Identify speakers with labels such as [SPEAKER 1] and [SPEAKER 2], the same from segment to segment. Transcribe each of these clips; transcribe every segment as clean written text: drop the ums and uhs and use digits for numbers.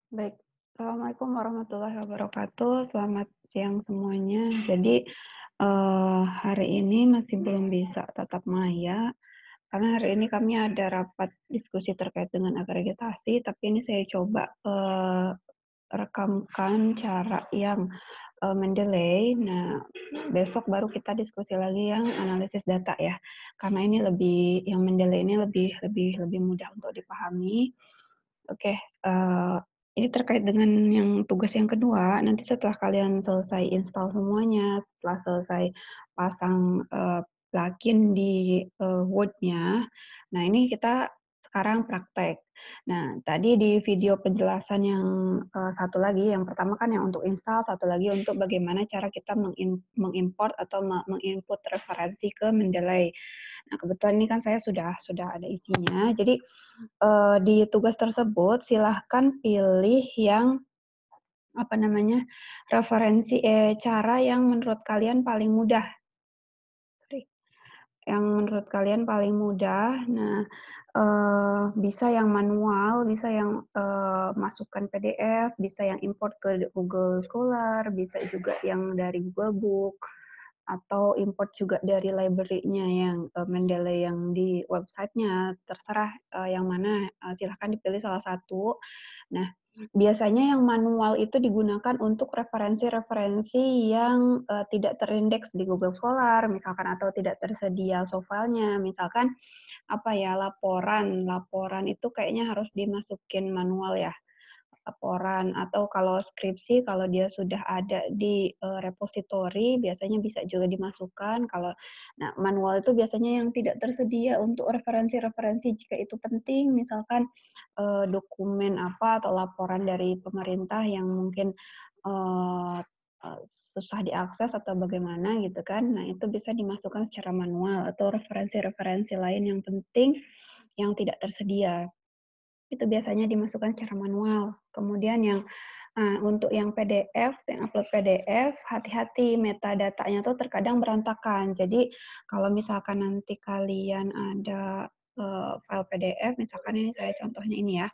[SPEAKER 1] Baik, Assalamualaikum warahmatullahi wabarakatuh. Selamat siang semuanya. Jadi, hari ini masih belum bisa tatap maya, karena hari ini kami ada rapat diskusi terkait dengan akreditasi, tapi ini saya coba, rekamkan cara yang, mendelay. Nah, besok baru kita diskusi lagi yang analisis data ya, karena ini yang mendelay ini lebih lebih lebih mudah untuk dipahami. Oke, ini terkait dengan yang tugas yang kedua, nanti setelah kalian selesai install semuanya, setelah selesai pasang, plugin di, Word-nya, nah ini kita sekarang praktek. Nah, tadi di video penjelasan yang, satu lagi, yang pertama kan yang untuk install, satu lagi untuk bagaimana cara kita mengimport atau menginput referensi ke Mendeley. Nah, kebetulan ini kan saya sudah ada isinya, jadi di tugas tersebut silahkan pilih yang, apa namanya, cara yang menurut kalian paling mudah, yang menurut kalian paling mudah. Nah, bisa yang manual, bisa yang, masukkan PDF, bisa yang import ke Google Scholar, bisa juga yang dari Google Book, atau import juga dari library-nya yang, Mendeley yang di website-nya, terserah, yang mana, silahkan dipilih salah satu. Nah, biasanya yang manual itu digunakan untuk referensi-referensi yang, tidak terindeks di Google Scholar misalkan atau tidak tersedia soft file-nya. Misalkan, apa ya, laporan laporan itu kayaknya harus dimasukin manual ya. Laporan atau kalau skripsi, kalau dia sudah ada di, repositori biasanya bisa juga dimasukkan nah manual itu biasanya yang tidak tersedia untuk referensi-referensi jika itu penting, misalkan, dokumen apa atau laporan dari pemerintah yang mungkin, eee eee, susah diakses atau bagaimana gitu kan. Nah itu bisa dimasukkan secara manual atau referensi-referensi lain yang penting yang tidak tersedia. Itu biasanya dimasukkan secara manual. Kemudian untuk yang PDF, yang upload PDF, hati-hati metadatanya tuh terkadang berantakan. Jadi kalau misalkan nanti kalian ada, file PDF, misalkan ini saya contohnya ini ya.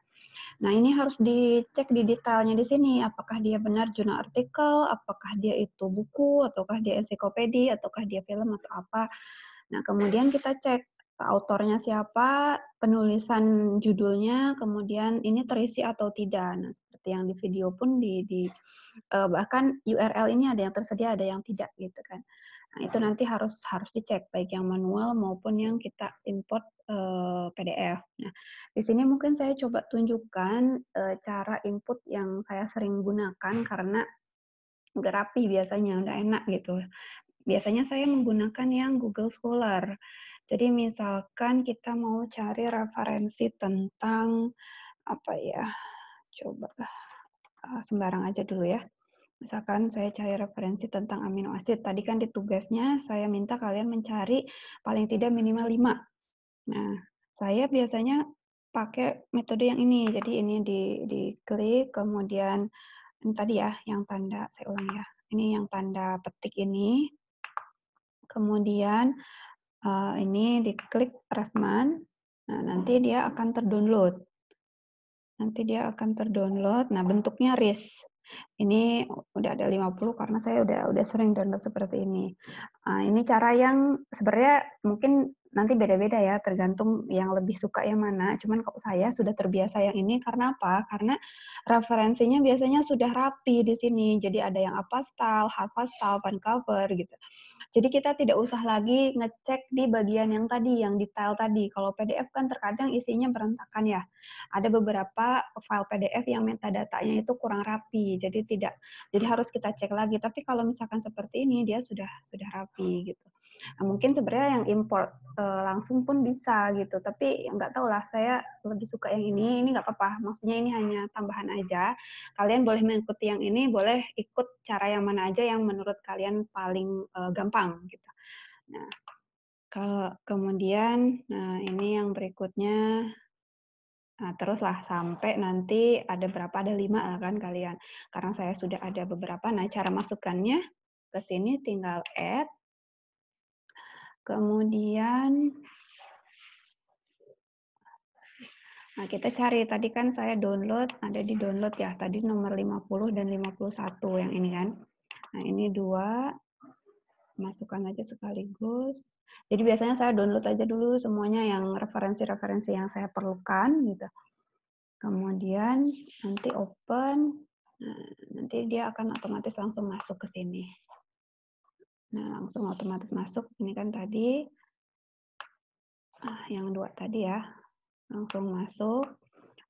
[SPEAKER 1] Nah ini harus dicek di detailnya di sini, apakah dia benar jurnal artikel, apakah dia itu buku, ataukah dia ensiklopedi, ataukah dia film atau apa. Nah, kemudian kita cek autornya siapa, penulisan judulnya, kemudian ini terisi atau tidak. Nah, seperti yang di video pun bahkan URL ini ada yang tersedia, ada yang tidak gitu kan. Nah, itu nanti harus harus dicek baik yang manual maupun yang kita import, PDF. Nah, di sini mungkin saya coba tunjukkan, cara input yang saya sering gunakan karena udah rapi biasanya, udah enak gitu. Biasanya saya menggunakan yang Google Scholar. Jadi misalkan kita mau cari referensi tentang, apa ya, coba, sembarang aja dulu ya. Misalkan saya cari referensi tentang amino asid, tadi kan di tugasnya saya minta kalian mencari paling tidak minimal 5. Nah, saya biasanya pakai metode yang ini. Jadi ini diklik, kemudian ini tadi ya, yang tanda, saya ulang ya, ini yang tanda petik ini, kemudian ini diklik Revman, nah nanti dia akan terdownload. Nah bentuknya RIS. Ini udah ada 50 karena saya udah sering download seperti ini. Ini cara yang sebenarnya mungkin nanti beda-beda ya, tergantung yang lebih suka yang mana. Cuman kok saya sudah terbiasa yang ini karena apa? Karena referensinya biasanya sudah rapi di sini. Jadi ada yang apastal, halfastal, cover gitu. Jadi kita tidak usah lagi ngecek di bagian yang tadi, yang detail tadi. Kalau PDF kan terkadang isinya berantakan ya. Ada beberapa file PDF yang metadatanya itu kurang rapi, jadi harus kita cek lagi. Tapi kalau misalkan seperti ini dia sudah rapi gitu. Nah, mungkin sebenarnya yang import langsung pun bisa gitu, tapi nggak tahu lah, saya lebih suka yang ini nggak apa-apa. Maksudnya ini hanya tambahan aja. Kalian boleh mengikuti yang ini, boleh ikut cara yang mana aja yang menurut kalian paling gampang gitu. Nah, kemudian, nah ini yang berikutnya. Nah, teruslah sampai nanti ada 5 lah kan kalian. Karena saya sudah ada beberapa, nah cara masukkannya ke sini tinggal add, kemudian Nah, kita cari, tadi kan saya download, ada di download ya, tadi nomor 50 dan 51 yang ini kan. Nah, ini 2, masukkan aja sekaligus. Jadi biasanya saya download aja dulu semuanya yang referensi-referensi yang saya perlukan gitu. Kemudian nanti open, nah, nanti dia akan otomatis langsung masuk ke sini. Nah, langsung otomatis masuk. Ini kan tadi, yang 2 tadi ya, langsung masuk.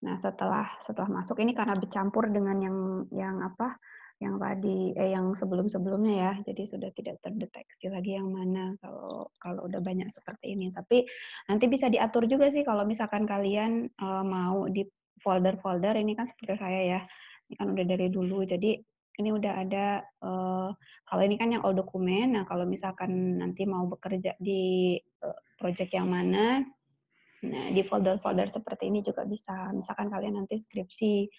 [SPEAKER 1] Nah, setelah masuk ini karena bercampur dengan yang apa? Yang tadi yang sebelum-sebelumnya ya. Jadi sudah tidak terdeteksi lagi yang mana kalau udah banyak seperti ini. Tapi nanti bisa diatur juga sih kalau misalkan kalian mau di folder-folder ini kan seperti saya ya. Ini kan udah dari dulu. Jadi ini udah ada kalau ini kan yang all dokumen. Nah, kalau misalkan nanti mau bekerja di project yang mana, nah, di folder-folder seperti ini juga bisa. Misalkan kalian nanti skripsi,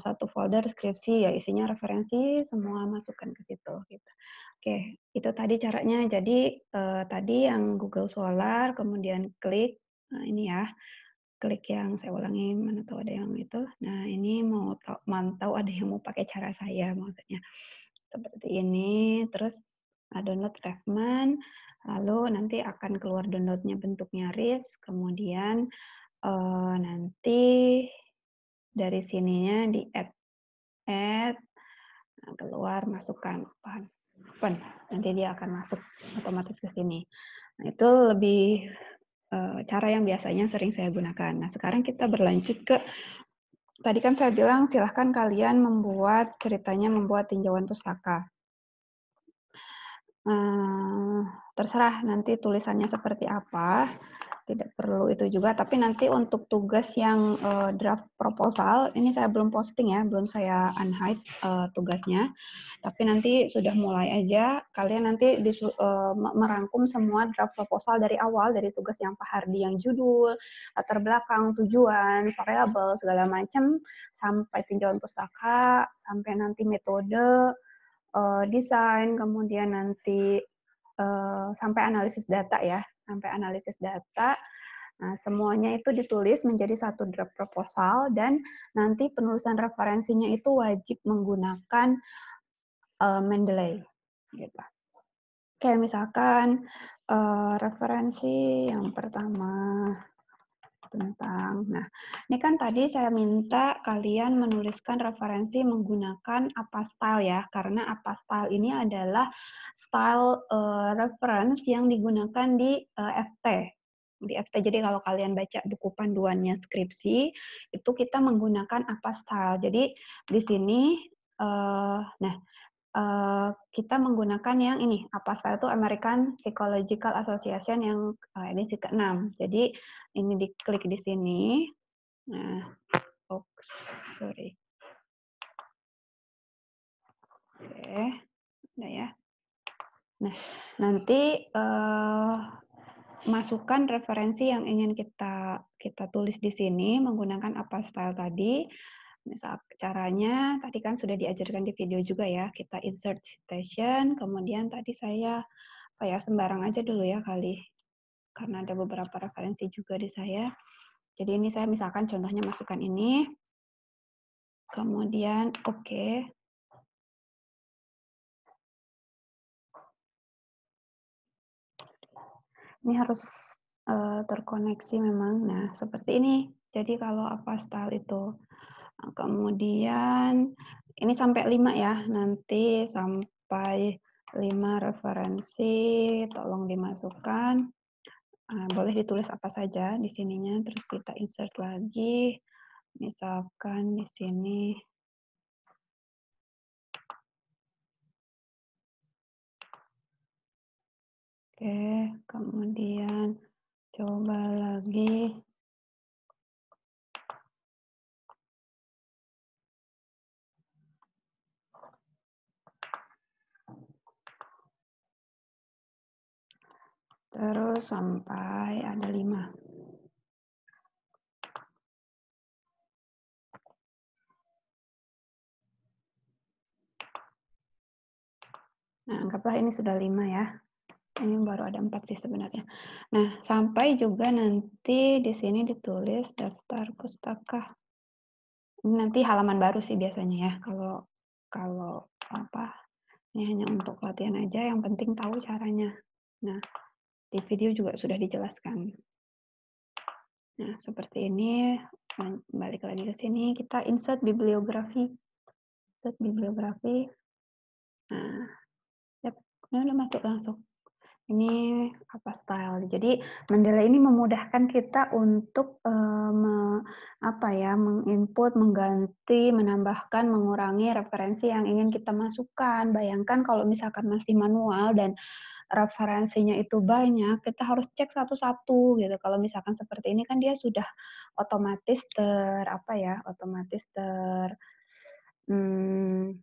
[SPEAKER 1] satu folder skripsi ya isinya referensi, semua masukkan ke situ. Gitu. Oke, itu tadi caranya. Jadi tadi yang Google Scholar, kemudian klik, nah ini ya, klik yang saya ulangi, mana tahu ada yang itu. Nah ini mau mantau ada yang mau pakai cara saya maksudnya. Seperti ini, terus download fragment, lalu nanti akan keluar downloadnya bentuknya RIS, kemudian nanti dari sininya di add, keluar masukkan open, nanti dia akan masuk otomatis ke sini. Nah, itu lebih cara yang biasanya sering saya gunakan. Nah, sekarang kita berlanjut ke tadi kan saya bilang silahkan kalian membuat ceritanya membuat tinjauan pustaka. Terserah nanti tulisannya seperti apa, tidak perlu itu juga, tapi nanti untuk tugas yang draft proposal, ini saya belum posting ya, belum saya unhide tugasnya, tapi nanti sudah mulai aja, kalian nanti merangkum semua draft proposal dari awal, dari tugas yang Pak Hardi, yang judul, latar belakang, tujuan, variabel, segala macam, sampai tinjauan pustaka, sampai nanti metode, desain, kemudian nanti sampai analisis data ya, sampai analisis data. Nah, semuanya itu ditulis menjadi satu draft proposal dan nanti penulisan referensinya itu wajib menggunakan Mendeley. Gitu. Kayak misalkan referensi yang pertama tentang, nah ini kan tadi saya minta kalian menuliskan referensi menggunakan apa style ya, karena apa style ini adalah style reference yang digunakan di FT. Di FT, jadi kalau kalian baca buku panduannya skripsi, itu kita menggunakan apa style. Jadi di sini, nah kita menggunakan yang ini, apa style itu American Psychological Association yang edisi ke-6. Jadi ini diklik di sini. Nah, oh, sorry. Oke, udah ya. Nah, nanti masukkan referensi yang ingin kita tulis di sini menggunakan apa style tadi. Misal caranya tadi kan sudah diajarkan di video juga ya. Kita insert citation, kemudian tadi saya sembarang aja dulu ya kali. Karena ada beberapa referensi juga di saya. Jadi ini saya misalkan contohnya masukkan ini. Kemudian oke. Ini harus terkoneksi memang. Nah, seperti ini. Jadi kalau apa style itu. Nah, kemudian ini sampai 5 ya. Nanti sampai 5 referensi tolong dimasukkan. Boleh ditulis apa saja di sininya, terus kita insert lagi. Misalkan di sini oke, kemudian coba lagi. Terus sampai ada 5. Nah, anggaplah ini sudah 5 ya. Ini baru ada 4 sih sebenarnya. Nah, sampai juga nanti di sini ditulis daftar pustaka. Ini nanti halaman baru sih biasanya ya, kalau kalau apa, ini hanya untuk latihan aja, yang penting tahu caranya. Nah, di video juga sudah dijelaskan. Nah, seperti ini, balik lagi ke sini, kita insert bibliografi. Insert bibliografi. Nah, yap, ini udah masuk langsung. Ini apa style. Jadi Mendeley ini memudahkan kita untuk menginput, mengganti, menambahkan, mengurangi referensi yang ingin kita masukkan. Bayangkan kalau misalkan masih manual dan referensinya itu banyak, kita harus cek satu-satu gitu. Kalau misalkan seperti ini kan dia sudah otomatis otomatis mmm,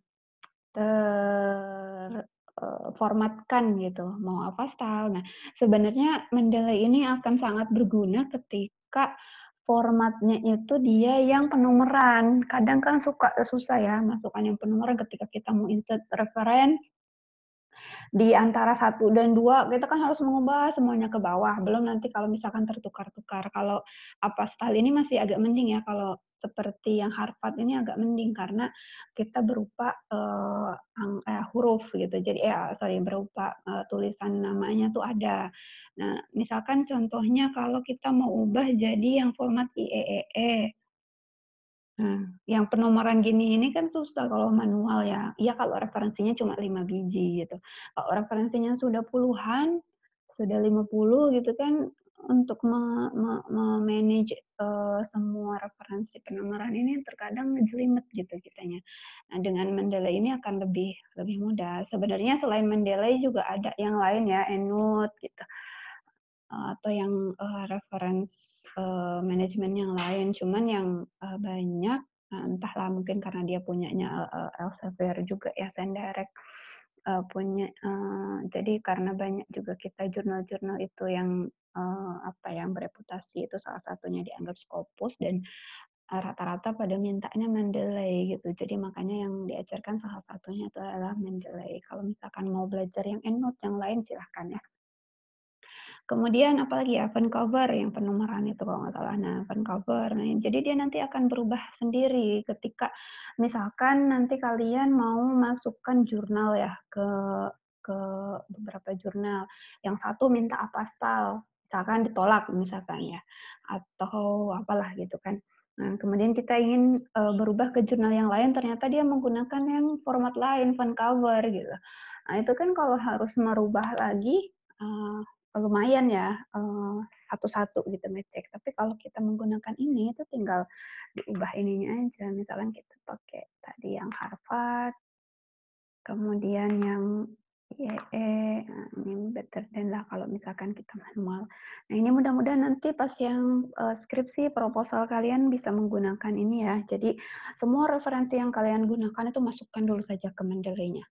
[SPEAKER 1] formatkan gitu, mau apa style. Nah, sebenarnya Mendeley ini akan sangat berguna ketika formatnya itu dia yang penomoran. Kadang kan suka susah ya masukkan yang penomoran ketika kita mau insert reference di antara satu dan 2 kita kan harus mengubah semuanya ke bawah, belum nanti kalau misalkan tertukar-tukar. Kalau apa style ini masih agak mending ya, kalau seperti yang Harvard ini agak mending karena kita berupa, huruf gitu. Jadi berupa, tulisan namanya tuh ada. Nah, misalkan contohnya kalau kita mau ubah jadi yang format IEEE. Nah, yang penomoran gini ini kan susah kalau manual ya. Iya kalau referensinya cuma 5 biji gitu. Kalau referensinya sudah puluhan, sudah 50 gitu kan, untuk me-manage, semua referensi penomoran ini terkadang ngejelimet gitu kitanya. Nah, dengan Mendeley ini akan lebih lebih mudah. Sebenarnya selain Mendeley juga ada yang lain ya, EndNote gitu. Atau yang, reference, manajemen yang lain, cuman yang, banyak, entahlah mungkin karena dia punyanya, Elsevier juga ya, SendDirect, jadi karena banyak juga kita jurnal-jurnal itu yang, yang bereputasi, itu salah satunya dianggap Scopus dan, rata-rata pada mintanya Mendeley gitu. Jadi makanya yang diajarkan salah satunya itu adalah Mendeley. Kalau misalkan mau belajar yang EndNote yang lain silahkan ya. Kemudian apalagi ya, Vancouver yang penomoran itu kalau nggak salah. Nah, Vancouver, nah jadi dia nanti akan berubah sendiri ketika misalkan nanti kalian mau masukkan jurnal ya ke beberapa jurnal. Yang satu minta apastal, misalkan ditolak misalkan ya, atau apalah gitu kan. Nah, kemudian kita ingin, berubah ke jurnal yang lain, ternyata dia menggunakan yang format lain, Vancouver gitu. Nah, itu kan kalau harus merubah lagi, lumayan ya, satu-satu gitu ngecek. Tapi kalau kita menggunakan ini, itu tinggal diubah ininya aja. Misalkan kita pakai tadi yang Harvard, kemudian yang IEE, nah ini better than lah kalau misalkan kita manual. Nah ini mudah-mudahan nanti pas yang, skripsi, proposal kalian bisa menggunakan ini ya. Jadi semua referensi yang kalian gunakan itu masukkan dulu saja ke Mendeley-nya.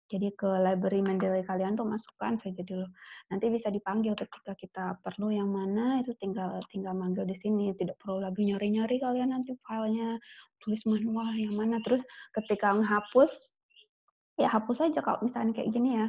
[SPEAKER 1] Jadi ke library Mendeley kalian tuh masukkan saja dulu. Nanti bisa dipanggil ketika kita perlu yang mana itu tinggal tinggal manggil di sini, tidak perlu lagi nyari-nyari kalian nanti filenya, tulis manual yang mana. Terus ketika menghapus, ya hapus aja kalau misalnya kayak gini ya.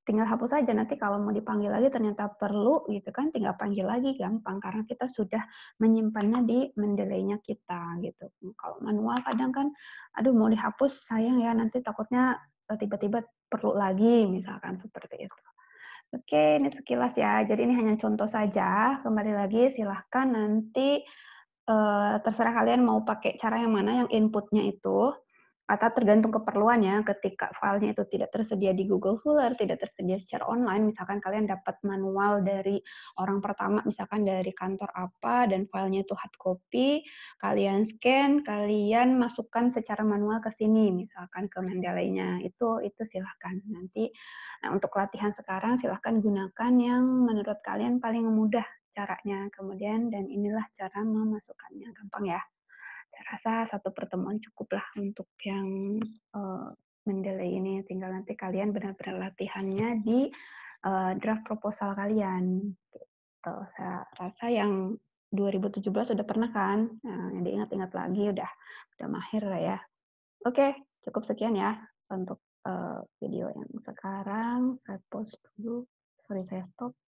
[SPEAKER 1] Tinggal hapus aja nanti kalau mau dipanggil lagi ternyata perlu gitu kan tinggal panggil lagi gampang karena kita sudah menyimpannya di Mendeley-nya kita gitu. Kalau manual kadang kan aduh mau dihapus sayang ya nanti takutnya tiba-tiba perlu lagi misalkan seperti itu. Oke, ini sekilas ya. Jadi ini hanya contoh saja. Kembali lagi silahkan nanti terserah kalian mau pakai cara yang mana yang inputnya itu atau tergantung keperluannya ketika filenya itu tidak tersedia di Google Fuller, tidak tersedia secara online, misalkan kalian dapat manual dari orang pertama, misalkan dari kantor apa, dan filenya itu hard copy, kalian scan, kalian masukkan secara manual ke sini, misalkan ke Mendeley-nya, itu silahkan. Nanti, nah untuk latihan sekarang silahkan gunakan yang menurut kalian paling mudah caranya, kemudian dan inilah cara memasukkannya, gampang ya. Saya rasa satu pertemuan cukuplah untuk yang, Mendeley ini, tinggal nanti kalian benar-benar latihannya di, draft proposal kalian, gitu. Saya rasa yang 2017 sudah pernah kan? Nah, yang diingat-ingat lagi udah mahir lah ya. Oke, cukup sekian ya untuk, video yang sekarang, saya pause dulu. Sorry, saya stop.